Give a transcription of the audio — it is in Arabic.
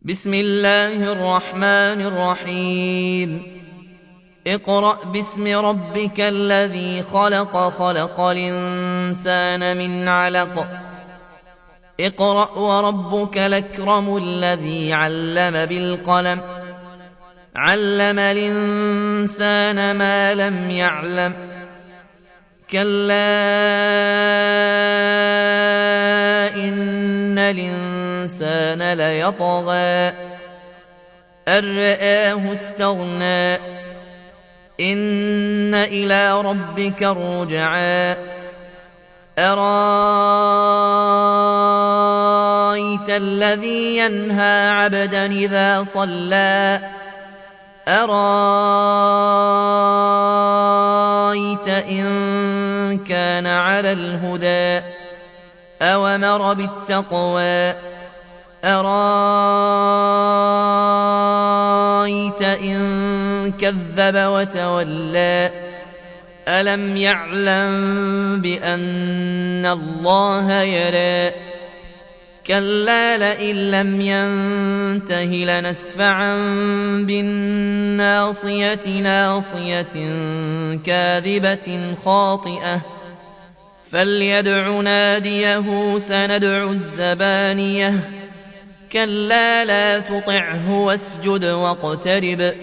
بسم الله الرحمن الرحيم اقرأ باسم ربك الذي خلق خلق الإنسان من علق اقرأ وربك الأكرم الذي علم بالقلم علم الإنسان ما لم يعلم كلا إن الإنسان ليطغى أن رآه استغنى إن إلى ربك الرجعى أرأيت الذي ينهى عبدا إذا صلى أرأيت إن كان على الهدى أو أمر بالتقوى أرأيت إن كذب وتولى ألم يعلم بأن الله يرى كلا لئن لم ينته لنسفعا بالناصية ناصية كاذبة خاطئة فليدع ناديه سندع الزبانية كلا لا تطعه واسجد واقترب